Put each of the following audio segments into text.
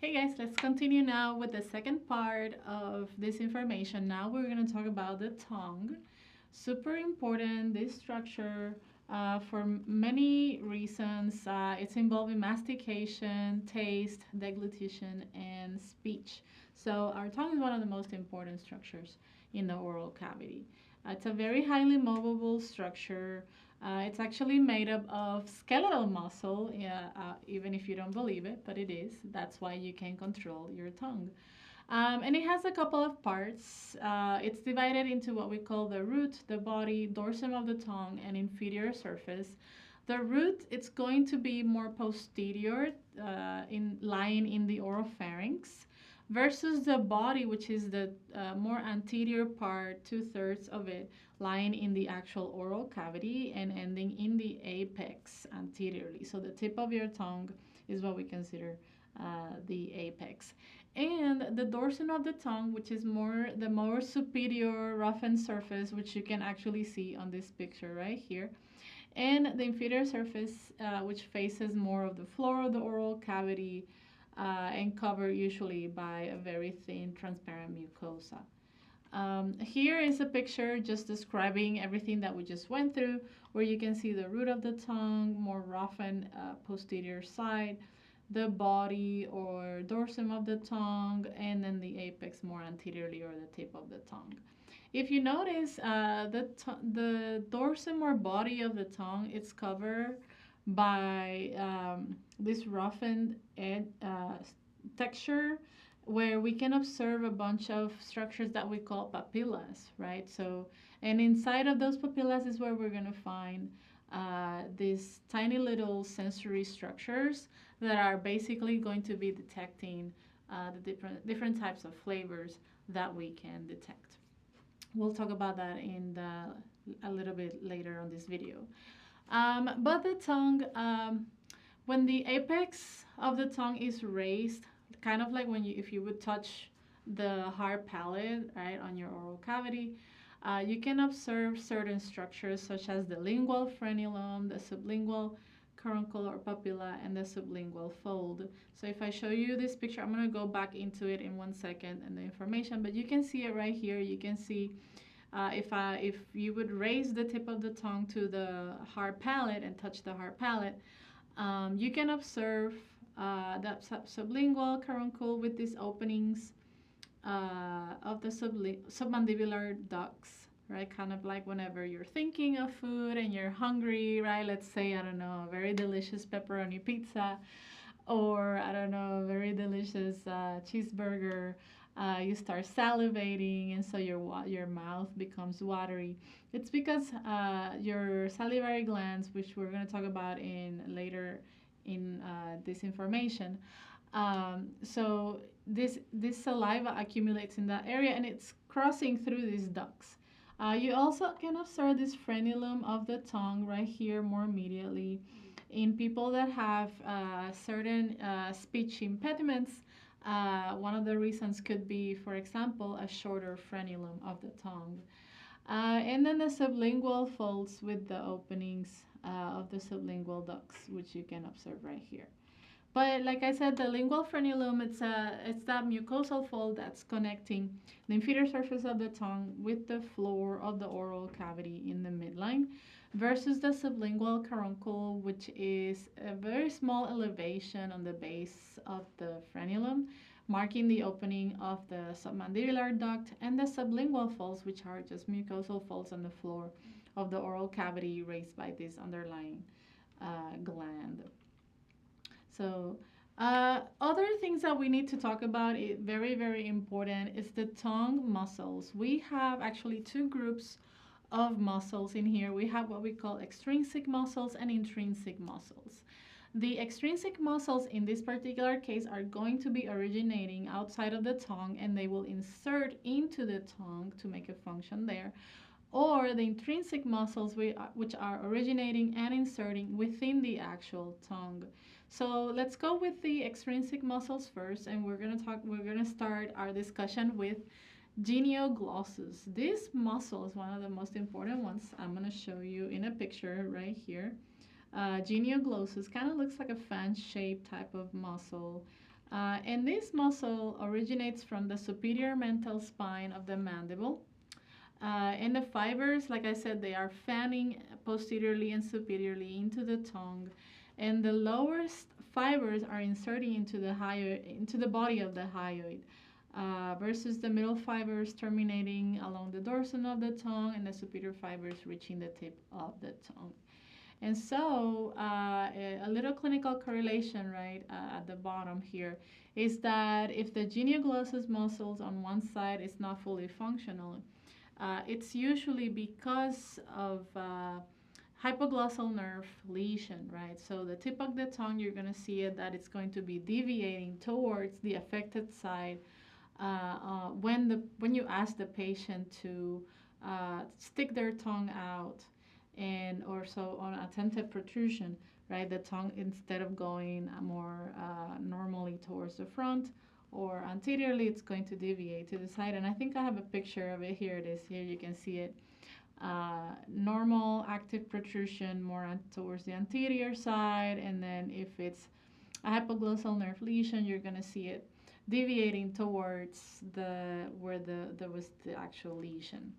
Hey guys, let's continue now with the second part of this information. Now we're going to talk about the tongue. Super important, this structure, for many reasons. It's involving mastication, taste, deglutition, and speech. So our tongue is one of the most important structures in the oral cavity. It's a very highly movable structure. It's actually made up of skeletal muscle, yeah, even if you don't believe it, but it is. That's why you can control your tongue. And it has a couple of parts. It's divided into what we call the root, the body, dorsum of the tongue, and inferior surface. The root, it's going to be more posterior, in lying in the oropharynx, versus the body, which is the more anterior part, 2/3 of it, lying in the actual oral cavity and ending in the apex anteriorly. So the tip of your tongue is what we consider the apex. And the dorsum of the tongue, which is the more superior roughened surface, which you can actually see on this picture right here, and the inferior surface, which faces more of the floor of the oral cavity, and covered usually by a very thin transparent mucosa. Here is a picture just describing everything that we just went through, where you can see the root of the tongue, more roughened posterior side, the body or dorsum of the tongue, and then the apex more anteriorly, or the tip of the tongue. If you notice, the dorsum or body of the tongue, it's covered by this roughened texture, where we can observe a bunch of structures that we call papillas, right? So, and inside of those papillas is where we're going to find these tiny little sensory structures that are basically going to be detecting the different types of flavors that we can detect. We'll talk about that a little bit later on this video. But the tongue, when the apex of the tongue is raised, kind of like if you would touch the hard palate, right, on your oral cavity, you can observe certain structures such as the lingual frenulum, the sublingual caruncle or papilla, and the sublingual fold. So if I show you this picture, I'm going to go back into it in 1 second and the information, but you can see it right here. You can see if you would raise the tip of the tongue to the hard palate and touch the hard palate, you can observe that sublingual caruncle with these openings of the submandibular ducts, right? Kind of like whenever you're thinking of food and you're hungry, right? Let's say, I don't know, a very delicious pepperoni pizza, or I don't know, a very delicious cheeseburger. You start salivating, and so your mouth becomes watery. It's because your salivary glands, which we're going to talk about in later in this information. So this saliva accumulates in that area, and it's crossing through these ducts. You also can observe this frenulum of the tongue right here more immediately. In people that have certain speech impediments, one of the reasons could be, for example, a shorter frenulum of the tongue. And then the sublingual folds with the openings of the sublingual ducts, which you can observe right here. But like I said, the lingual frenulum, it's that mucosal fold that's connecting the inferior surface of the tongue with the floor of the oral cavity in the midline, versus the sublingual caruncle, which is a very small elevation on the base of the frenulum, marking the opening of the submandibular duct, and the sublingual folds, which are just mucosal folds on the floor of the oral cavity raised by this underlying gland. So, other things that we need to talk about, very, very important, is the tongue muscles. We have actually two groups of muscles in here. We have what we call extrinsic muscles and intrinsic muscles. The extrinsic muscles in this particular case are going to be originating outside of the tongue, and they will insert into the tongue to make a function there, or the intrinsic muscles, which are originating and inserting within the actual tongue. So let's go with the extrinsic muscles first, and we're gonna start our discussion with genioglossus. This muscle is one of the most important ones. I'm gonna show you in a picture right here. Genioglossus kind of looks like a fan-shaped type of muscle. And this muscle originates from the superior mental spine of the mandible. And the fibers, like I said, they are fanning posteriorly and superiorly into the tongue. And the lowest fibers are inserting into the body of the hyoid, versus the middle fibers terminating along the dorsum of the tongue and the superior fibers reaching the tip of the tongue. And so, a little clinical correlation, right, at the bottom here, is that if the genioglossus muscles on one side is not fully functional, it's usually because of hypoglossal nerve lesion, right? So the tip of the tongue, you're going to see it that it's going to be deviating towards the affected side when you ask the patient to stick their tongue out, and also on attentive protrusion, right? The tongue, instead of going more normally towards the front or anteriorly, it's going to deviate to the side. And I think I have a picture of it. Here it is. Here you can see it. Normal active protrusion more towards the anterior side, and then if it's a hypoglossal nerve lesion, you're going to see it deviating towards where there was the actual lesion.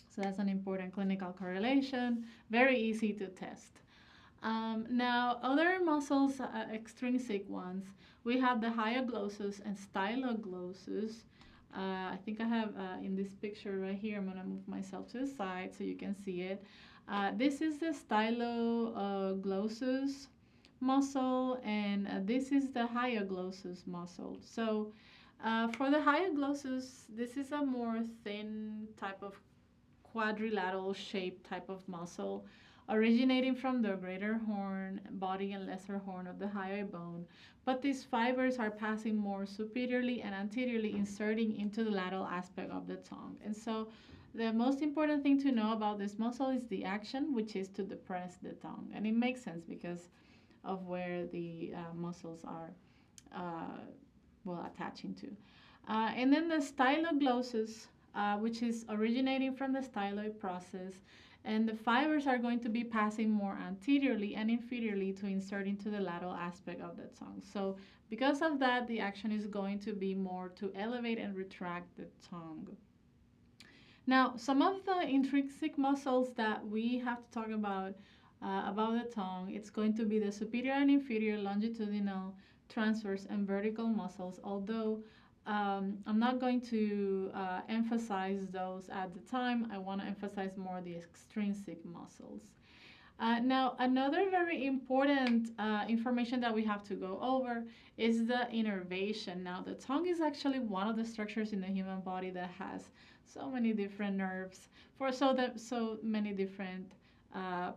So that's an important clinical correlation, very easy to test. Now, other muscles, extrinsic ones, we have the hyoglossus and styloglossus. I think I have in this picture right here, I'm going to move myself to the side so you can see it. This is the styloglossus muscle, and this is the hyoglossus muscle. So for the hyoglossus, this is a more thin type of quadrilateral shaped type of muscle originating from the greater horn, body, and lesser horn of the hyoid bone. But these fibers are passing more superiorly and anteriorly, inserting into the lateral aspect of the tongue. And so the most important thing to know about this muscle is the action, which is to depress the tongue. And it makes sense because of where the muscles are attaching to. And then the styloglossus, which is originating from the styloid process, and the fibers are going to be passing more anteriorly and inferiorly to insert into the lateral aspect of the tongue. So because of that, the action is going to be more to elevate and retract the tongue. Now, some of the intrinsic muscles that we have to talk about the tongue, it's going to be the superior and inferior longitudinal, transverse, and vertical muscles, although I'm not going to emphasize those at the time. I want to emphasize more the extrinsic muscles. Now, another very important information that we have to go over is the innervation. Now, the tongue is actually one of the structures in the human body that has so many different nerves for so many different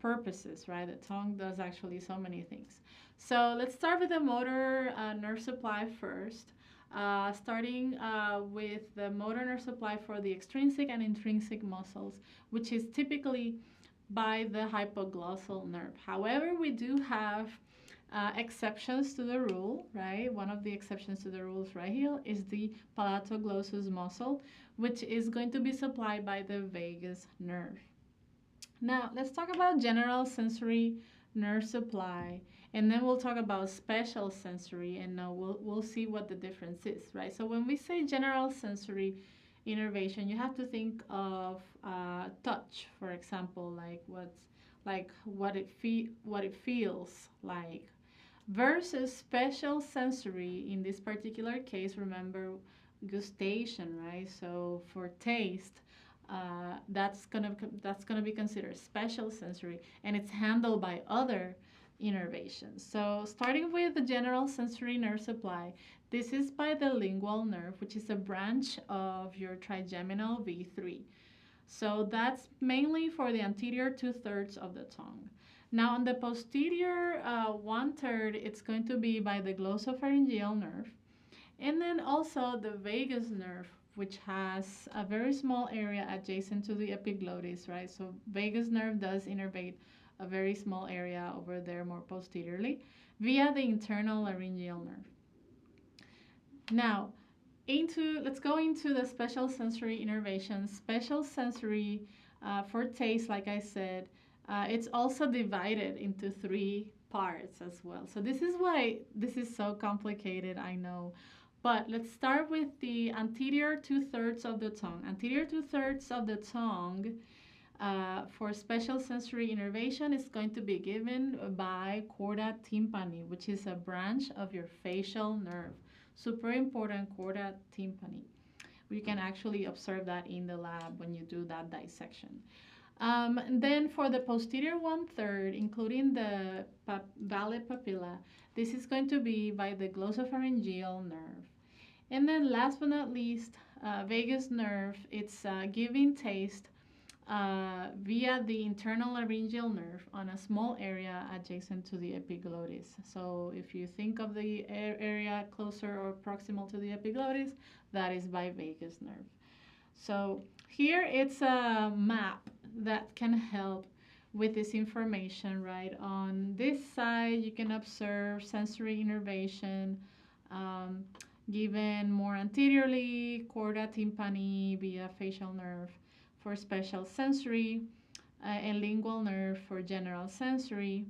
purposes, right? The tongue does actually so many things. So let's start with the motor nerve supply first. Starting with the motor nerve supply for the extrinsic and intrinsic muscles, which is typically by the hypoglossal nerve. However, we do have exceptions to the rule, right? One of the exceptions to the rules right here is the palatoglossus muscle, which is going to be supplied by the vagus nerve. Now, let's talk about general sensory nerve supply, and then we'll talk about special sensory, and we'll see what the difference is, right? So when we say general sensory innervation, you have to think of touch, for example, what it feels like, versus special sensory. In this particular case, remember gustation, right? So for taste, that's gonna be considered special sensory, and it's handled by other innervations. So starting with the general sensory nerve supply, this is by the lingual nerve, which is a branch of your trigeminal V3. So that's mainly for the anterior 2/3 of the tongue. Now on the posterior 1/3, it's going to be by the glossopharyngeal nerve, and then also the vagus nerve, which has a very small area adjacent to the epiglottis, right? So vagus nerve does innervate a very small area over there more posteriorly via the internal laryngeal nerve. Now, let's go into the special sensory innervation. Special sensory for taste, like I said, it's also divided into 3 parts as well. So this is why this is so complicated, I know. But let's start with the anterior two-thirds of the tongue. Anterior two-thirds of the tongue for special sensory innervation is going to be given by chorda tympani, which is a branch of your facial nerve. Super important, chorda tympani. You can actually observe that in the lab when you do that dissection. And then for the posterior one-third, including the valid papilla, this is going to be by the glossopharyngeal nerve. And then last but not least, vagus nerve, it's giving taste via the internal laryngeal nerve on a small area adjacent to the epiglottis. So if you think of the area closer or proximal to the epiglottis, that is by vagus nerve. So here it's a map that can help with this information, right? On this side, you can observe sensory innervation given more anteriorly, chorda tympani via facial nerve for special sensory, and lingual nerve for general sensory.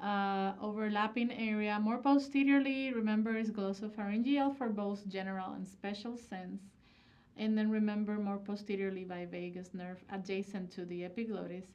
Overlapping area more posteriorly, remember, is glossopharyngeal for both general and special sense. And then remember, more posteriorly by vagus nerve adjacent to the epiglottis.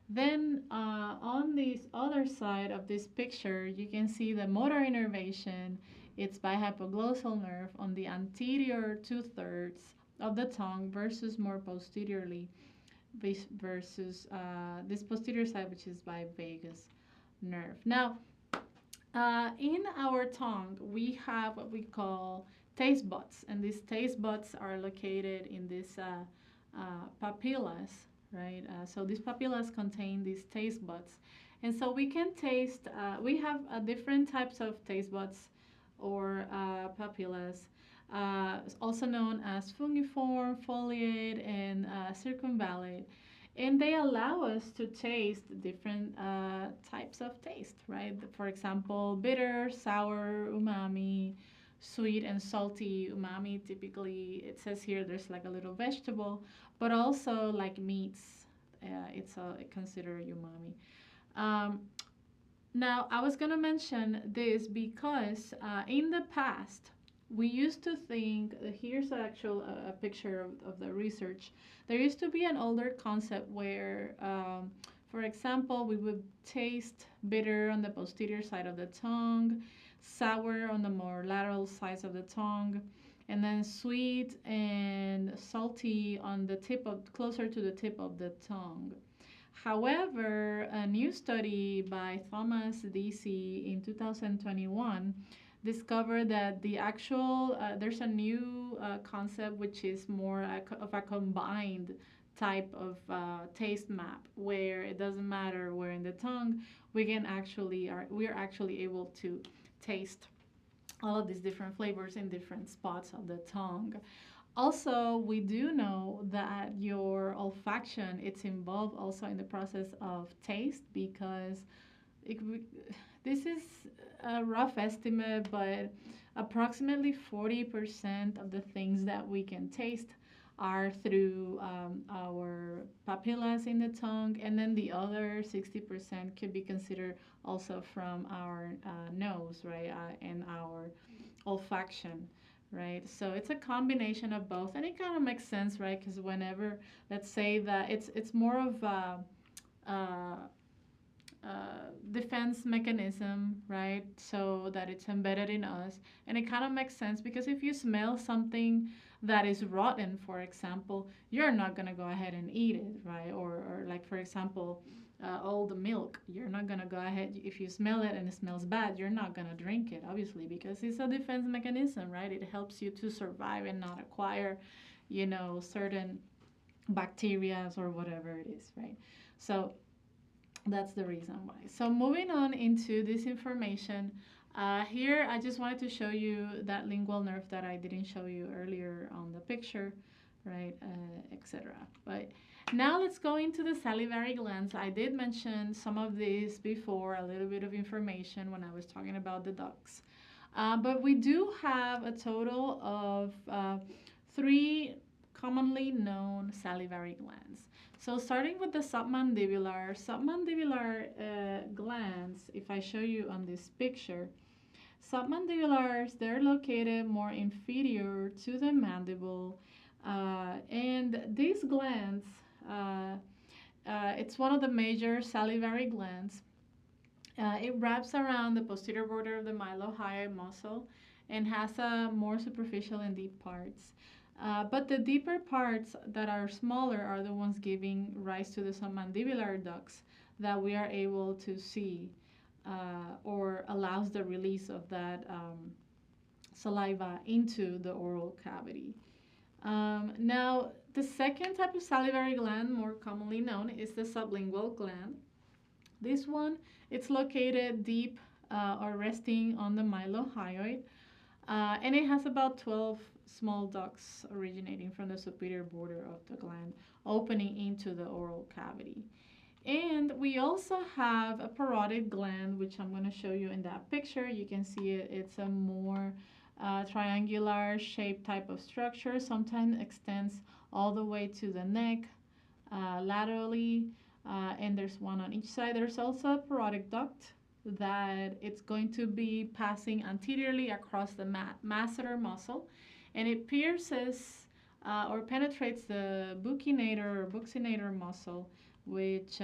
Then on this other side of this picture, you can see the motor innervation. It's by hypoglossal nerve on the anterior two-thirds of the tongue versus more posteriorly versus this posterior side, which is by vagus nerve. Now, in our tongue, we have what we call taste buds, and these taste buds are located in these papillas, right? So these papillas contain these taste buds, and so we can taste. We have different types of taste buds or papillas, also known as fungiform, foliate, and circumvallate. And they allow us to taste different types of taste, right? For example, bitter, sour, umami, sweet and salty. Umami, typically, it says here there's like a little vegetable, but also like meats. It's considered umami. Now, I was going to mention this because in the past, we used to think, here's actual a picture of the research. There used to be an older concept where, for example, we would taste bitter on the posterior side of the tongue, sour on the more lateral sides of the tongue, and then sweet and salty on the tip of, closer to the tip of the tongue. However, a new study by Thomas D.C. in 2021 discovered that the actual, there's a new concept which is more of a combined type of taste map where it doesn't matter where in the tongue we can actually we are actually able to taste all of these different flavors in different spots of the tongue. Also, we do know that your olfaction, it's involved also in the process of taste because it, this is a rough estimate, but approximately 40% of the things that we can taste are through our papillas in the tongue, and then the other 60% could be considered also from our nose, right, and our olfaction, right? So it's a combination of both, and it kind of makes sense, right? Because whenever, let's say that it's more of a defense mechanism, right? So that it's embedded in us, and it kind of makes sense because if you smell something that is rotten, for example, you're not gonna go ahead and eat it, right? Or like for example, all the milk, you're not gonna go ahead if you smell it and it smells bad, you're not gonna drink it, obviously, because it's a defense mechanism, right? It helps you to survive and not acquire, you know, certain bacteria or whatever it is, right? So that's the reason why. So moving on into this information, here I just wanted to show you that lingual nerve that I didn't show you earlier on the picture, right, etc. But now let's go into the salivary glands. I did mention some of this before, a little bit of information when I was talking about the ducts. But we do have a total of 3 commonly known salivary glands. So starting with the submandibular glands, if I show you on this picture, submandibulars, they're located more inferior to the mandible, and these glands, uh, it's one of the major salivary glands. It wraps around the posterior border of the mylohyoid muscle and has a more superficial and deep parts. But the deeper parts that are smaller are the ones giving rise to the submandibular ducts that we are able to see, or allows the release of that saliva into the oral cavity. Now, the second type of salivary gland, more commonly known, is the sublingual gland. This one, it's located deep, or resting on the mylohyoid, and it has about 12 small ducts originating from the superior border of the gland, opening into the oral cavity. And we also have a parotid gland, which I'm going to show you in that picture. You can see it, it's a more triangular shaped type of structure, sometimes extends all the way to the neck, laterally, and there's one on each side. There's also a parotid duct that it's going to be passing anteriorly across the masseter muscle, and it pierces or penetrates the buccinator muscle, which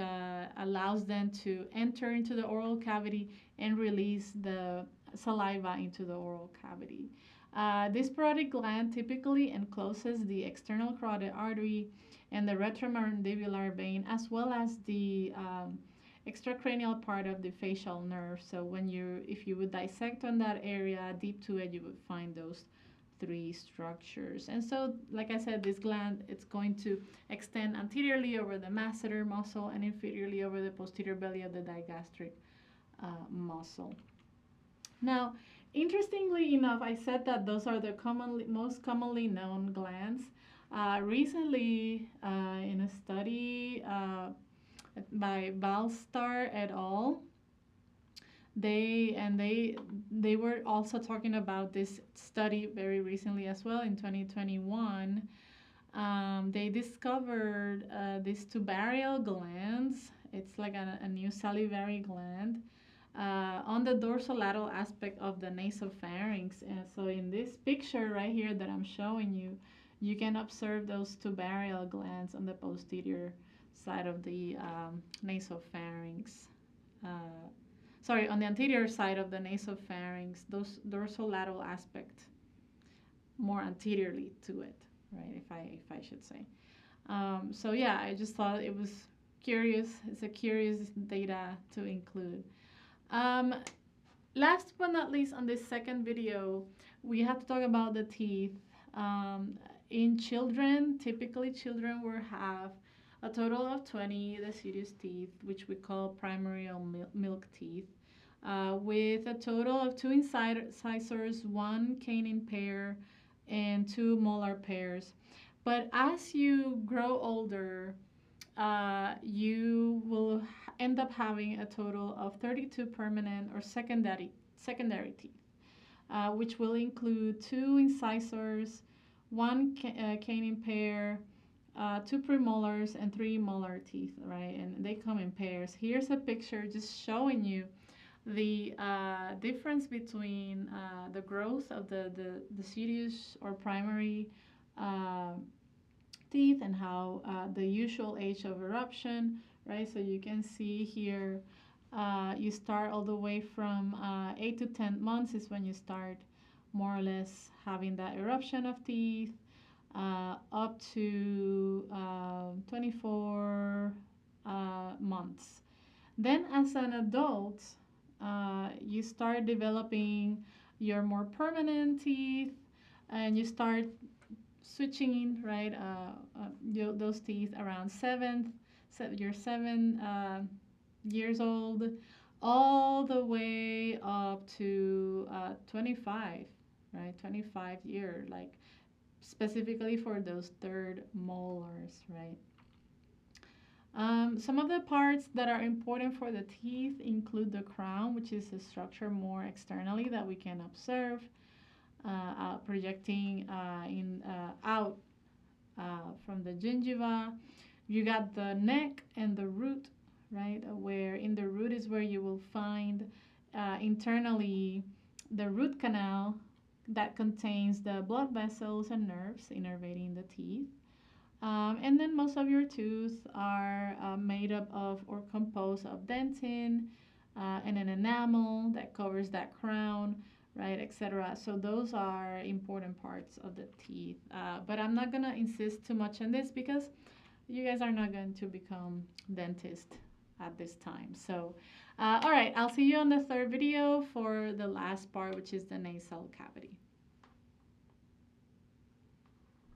allows them to enter into the oral cavity and release the saliva into the oral cavity. This parotid gland typically encloses the external carotid artery and the retromandibular vein, as well as the extracranial part of the facial nerve. So if you would dissect on that area deep to it, you would find those three structures. And so, like I said, this gland, it's going to extend anteriorly over the masseter muscle and inferiorly over the posterior belly of the digastric muscle. Now, interestingly enough, I said that those are the most commonly known glands. Recently, in a study by Balstar et al., they were also talking about this study very recently as well in 2021. They discovered these tubarial glands. It's like a new salivary gland on the dorsolateral aspect of the nasopharynx. And so in this picture right here that I'm showing you, you can observe those tubarial glands on the posterior side of the nasopharynx. On the anterior side of the nasopharynx, those dorsolateral aspect, more anteriorly to it, right? If I should say. So yeah, I just thought it was curious. It's a curious data to include. Last but not least, on this second video, we have to talk about the teeth. In children, typically children will have a total of 20 deciduous teeth, which we call primary or milk teeth, with a total of 2 incisors, 1 canine pair, and 2 molar pairs. But as you grow older, you will end up having a total of 32 permanent or secondary teeth, which will include 2 incisors, 1 canine pair, 2 premolars, and 3 molar teeth, right? And they come in pairs. Here's a picture just showing you the difference between the growth of the deciduous or primary teeth and how the usual age of eruption, right? So you can see here, you start all the way from 8 to 10 months is when you start more or less having that eruption of teeth, up to 24 months. Then as an adult, you start developing your more permanent teeth, and you start switching, right, those teeth around you're 7 years old, all the way up to 25, right, 25 year, like specifically for those third molars, right. Some of the parts that are important for the teeth include the crown, which is a structure more externally that we can observe, projecting out from the gingiva. You got the neck and the root, right? Where in the root is where you will find internally the root canal that contains the blood vessels and nerves innervating the teeth. And then most of your teeth are made up of or composed of dentin and an enamel that covers that crown, right, etc. So those are important parts of the teeth. But I'm not gonna insist too much on this because you guys are not going to become dentists at this time. So, all right, I'll see you on the third video for the last part, which is the nasal cavity.